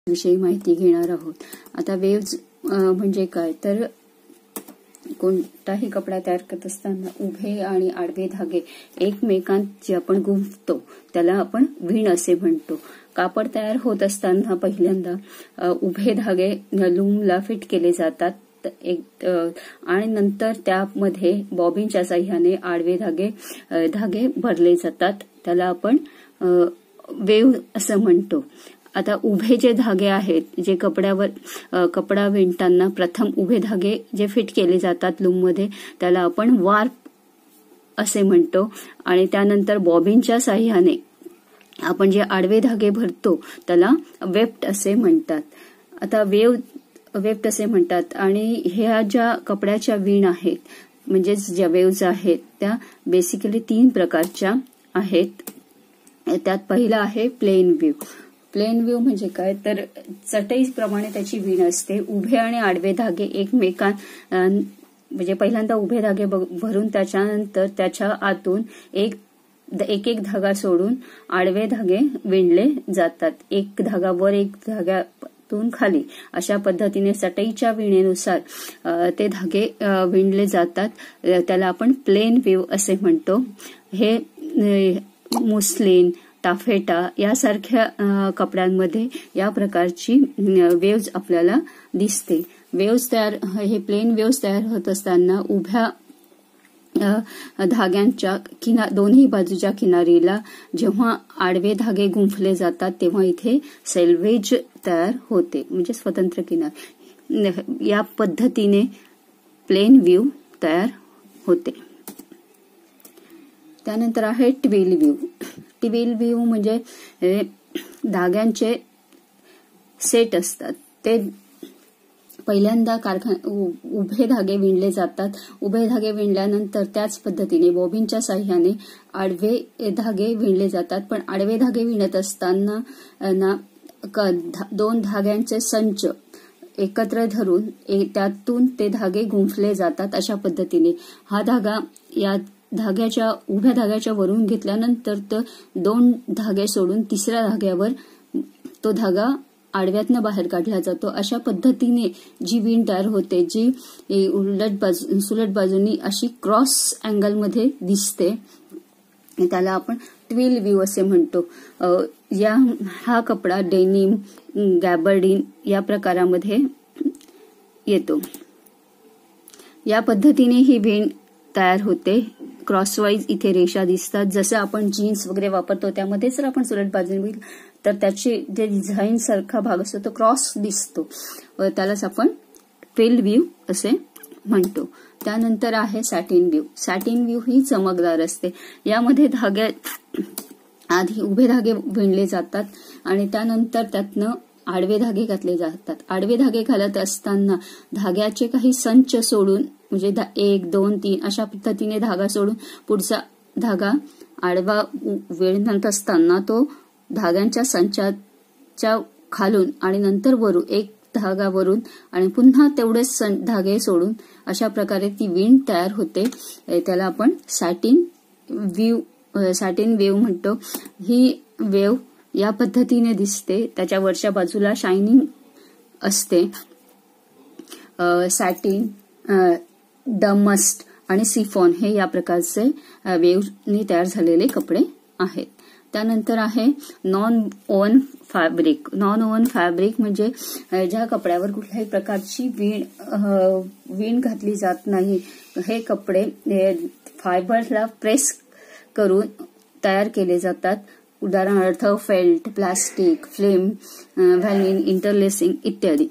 विषयी माहिती घेणार आहोत. आता वेव्ज म्हणजे काय, तर कोणताही कपडा तयार करत असताना उभे आणि आडवे धागे एकमेकांत जे आपण गुंफतो त्याला आपण विण असे म्हणतो. कापड तयार होत असताना पहिल्यांदा उभे धागे लूमला फिट केले जातात आणि नंतर त्यामध्ये बॉबिनच्या साह्याने आडवे धागे भरले जातात. त्याला आपण वेव्ह असं म्हणतो. आता उभे जे धागे आहेत, जे कपडा विणताना प्रथम उभे धागे जे फिट केले जातात लूममध्ये त्याला आपण वार्प असे म्हणतो आणि त्यानंतर बॉबिनच्या साह्याने आपण जे आडवे धागे भरतो त्याला वेफ्ट असे म्हणतात. आता वेफ्ट असे म्हणतात. आणि ह्या ज्या कपड्याच्या विण आहेत म्हणजेच ज्या वेव्ज आहेत त्या बेसिकली 3 प्रकारच्या आहेत. त्यात पहिला आहे प्लेन व्ह्यू. प्लेन व्ह्यू म्हणजे काय, तर चटईप्रमाणे त्याची विण असते. उभे आणि आडवे धागे एकमेकांत म्हणजे पहिल्यांदा उभे धागे भरून त्याच्यानंतर त्याच्या आतून एक धागा सोडून आडवे धागे विणले जातात. एक धागा वर एक धाग्यातून खाली अशा पद्धतीने चटईच्या विणेनुसार ते धागे विणले जातात. त्याला आपण प्लेन वेव्ह असे म्हणतो. हे मुस्लिन, टाफेटा यासारख्या कपड्यांमध्ये या प्रकारची वेव्ज आपल्याला दिसते. हे प्लेन वेव्ज तयार होत असताना उभ्या धाग्यांच्या दोन्ही बाजूच्या किनारीला जेव्हा आडवे धागे गुंफले जातात तेव्हा इथे सेल्वेज तयार होते म्हणजे स्वतंत्र किनार. या पद्धतीने प्लेन व्ह्यू तयार होते. त्यानंतर आहे ट्विल व्ह्यू. ट्विल व्ह्यू म्हणजे धाग्यांचे सेट असतात. ते पहिल्यांदा उभे धागे विणले जातात. उभे धागे विणल्यानंतर त्याच पद्धतीने बॉबिनच्या साह्याने आडवे धागे विणले जातात. पण आडवे धागे विणत असताना 2 धाग्यांचे संच एकत्र धरून त्यातून ते धागे गुंफले जातात. अशा पद्धतीने हा धागा या उभ्या धाग्याच्या वरून घेतल्यानंतर 2 धागे सोडून तिसऱ्या धाग्यावर तो धागा आडव्यातनं बाहेर काढला जातो. अशा पद्धतीने जी विण तयार होते जी सुलट बाजूनी अशी क्रॉस अँगलमध्ये दिसते त्याला आपण ट्विल व्ह्यू असे म्हणतो. हा कपडा डेनिम, गॅबर्डिन या प्रकारामध्ये येतो. या पद्धतीने ही विण तयार होते. क्रॉसवाईज इथे रेषा दिसतात. जसं आपण जीन्स वगैरे वापरतो त्यामध्ये जर आपण सुलट बाजूने तर त्याची जे डिझाईन सारखा भाग असतो तो क्रॉस दिसतो. त्यालाच आपण ट्विल व्ह्यू असे म्हणतो. त्यानंतर आहे सॅटिन व्ह्यू. सॅटिन व्ह्यू ही चमकदार असते. यामध्ये आधी उभे धागे विणले जातात आणि त्यानंतर त्यातनं आडवे धागे घातले जातात. आडवे धागे घालत असताना धाग्याचे काही संच सोडून म्हणजे 1, 2, 3 अशा पद्धतीने धागा सोडून पुढचा धागा आडवा विणत असताना तो धाग्यांच्या संचाच्या खालून आणि नंतर वरून एक धागा वरून आणि पुन्हा तेवढेच धागे सोडून अशा प्रकारे ती विण तयार होते. त्याला आपण सॅटिन वेव्ह म्हणतो. ही वेव्ह या पद्धतीने दिसते. त्याच्या वरच्या बाजूला शायनिंग असते. सॅटिन, डमस्ट आणि सिफॉन हे या प्रकारचे वेव्हनी तयार झालेले कपडे आहेत. त्यानंतर आहे non oven fabric. Non oven fabric म्हणजे ज्या कपड्यावर कुठल्याही प्रकारची विण घातली जात नाही. हे कपडे फायबरला प्रेस करून तयार केले जातात. उदाहरणार्थ फेल्ट, प्लास्टिक, फ्लेम, व्हॅलिन, इंटरलेसिंग इत्यादी.